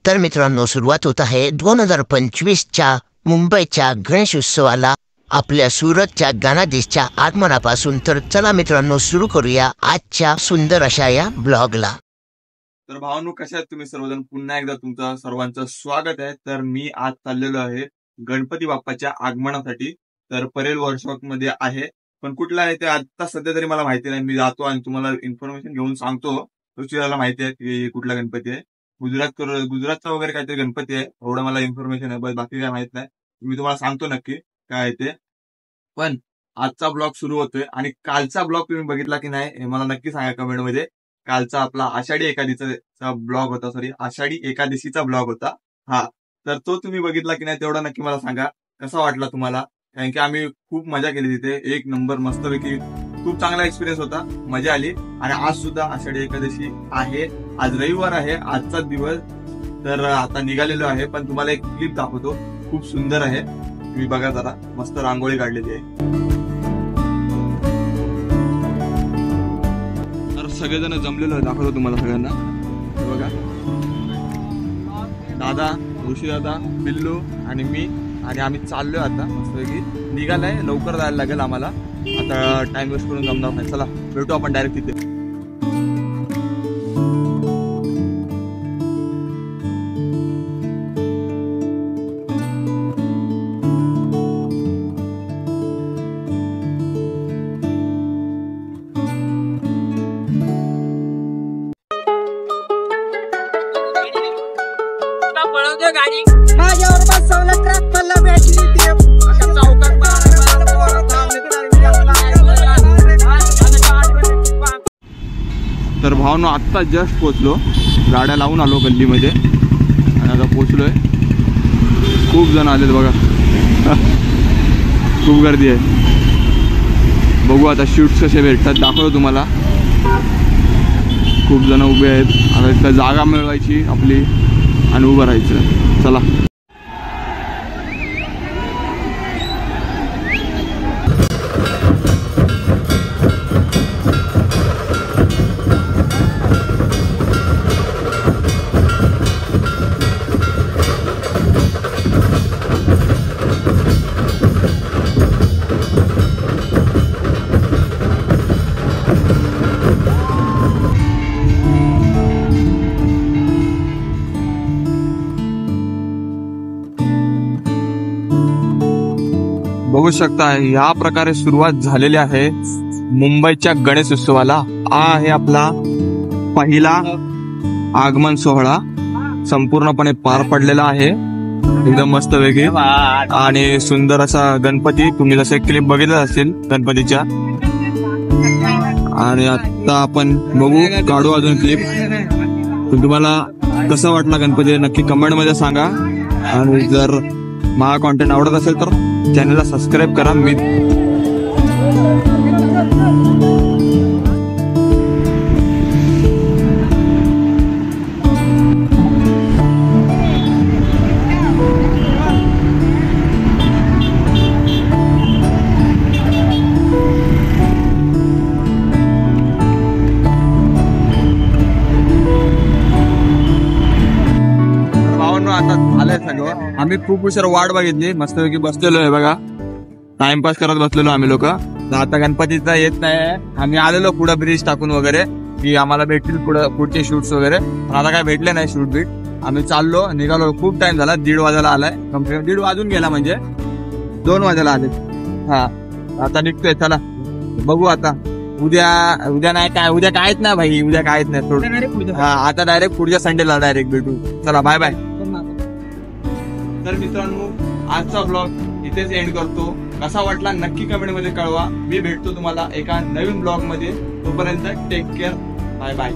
तर मित्रांनो, सुरुवात होत आहे 2025च्या मुंबईच्या गणेश उत्सवाला आपल्या सुरतच्या गणाधीशच्या आगमनापासून। तर चला मित्रांनो, सुरू करूया आजच्या सुंदर अशा या ब्लॉगला। तर भावांनो, कशा आहात तुम्ही सर्वजण? पुन्हा एकदा तुमचं सर्वांचं स्वागत आहे। तर मी आज चाललेलो आहे गणपती बाप्पाच्या आगमनासाठी। तर परेल वर्कशॉप मध्ये आहे, पण कुठला आहे ते आता सध्या तरी मला माहिती नाही। मी जातो आणि तुम्हाला इन्फॉर्मेशन घेऊन सांगतो। तुझ्याला माहिती आहे की कुठला गणपती आहे? गुजरातचा वगैरे काहीतरी गणपती आहे, एवढं मला इन्फॉर्मेशन आहे, बस बाकी काय माहित नाही। मी तुम्हाला सांगतो नक्की काय आहे ते। पण आजचा ब्लॉग सुरू होतोय आणि कालचा ब्लॉग तुम्ही बघितला की नाही हे मला नक्की सांगा कमेंट मध्ये। कालचा आपला आषाढी एकादशीचा ब्लॉग होता, सॉरी आषाढी एकादशीचा ब्लॉग होता हा। तर तो तुम्ही बघितला की नाही तेवढा नक्की मला सांगा, कसा वाटला तुम्हाला? कारण की आम्ही खूप मजा केली तिथे, एक नंबर मस्तपैकी खूप चांगला एक्सपिरियन्स होता, मजा आली। आणि आज सुद्धा आषाढी एकादशी आहे, आज रविवार आहे आजचा दिवस। तर आता निघालेलो आहे, पण तुम्हाला एक क्लिप दाखवतो, खूप सुंदर आहे, तुम्ही बघा जरा, मस्त रांगोळी काढलेली आहे। तर सगळेजण जमलेलो आहे, दाखवतो तुम्हाला सगळ्यांना, बघा दादा, ऋषी दादा, पिल्लू आणि मी, आणि आम्ही चाललोय आता मस्तपैकी, निघालाय, लवकर जायला लागेल आम्हाला, आता टाइम वेस्ट करून जमणार नाही। चला भेटू आपण डायरेक्ट तिथे। गाडी माझ्यावर बसवलं, ट्रॅक्टरला बॅटरी दे, चौकात तर भावनो आत्ता जस्ट पोचलो, गाड्या लावून आलो गल्लीमध्ये आणि आता पोचलोय। खूप जण आलेत बघा, खूप गर्दी आहे। बघू आता शूट्स कसे भेटतात, दाखवतो तुम्हाला। खूप जण उभे आहेत, आता इथं जागा मिळवायची आपली आणि उभं राहायचं। चला बघू शकता, या प्रकारे सुरुवात झालेली आहे मुंबईच्या गणेश उत्सवाला। हा आहे आपला पहिला आगमन सोहळा, संपूर्णपणे पार पडलेला आहे, एकदम मस्त वेगळी आणि सुंदर असा गणपती। तुम्ही जसे क्लिप बघितलं असतील गणपतीच्या, आणि आता आपण बघू, काढू अजून क्लिप। तुम्हाला कसा वाटला गणपती नक्की कमेंट मध्ये सांगा, आणि जर माझा कॉन्टेंट आवडत असेल तर चॅनलला सबस्क्राईब करा। मी आता झालंय सगळं, आम्ही खूप उशीर वाट बघितली, मस्तपैकी बसलेलो आहे बघा, टाइमपास करत बसलेलो आम्ही लोक। आता गणपतीचा येत नाही, आम्ही आलेलो पुढे ब्रिज टाकून वगैरे की आम्हाला भेटतील पुढचे शूट्स वगैरे, पण आता काय भेटले नाही शूट बीट। आम्ही चाललो, निघालो, खूप टाइम झाला, 1:30 वाजायला आलाय, 1:30 वाजून गेला, म्हणजे 2 वाजायला आले। हा आता निघतोय, चला बघू आता। उद्या नाही काय, उद्या काहीच नाही भाई, उद्या काहीच नाही, हा आता डायरेक्ट पुढच्या संडेला डायरेक्ट भेटू। चला बाय बाय। तर मित्रांनो, आजचा ब्लॉग इथेच एंड करतो, कसा वाटला नक्की कमेंट मध्ये कळवा। मी भेटतो तुम्हाला एका नवीन ब्लॉग मध्ये, तोपर्यंत टेक केअर, बाय बाय।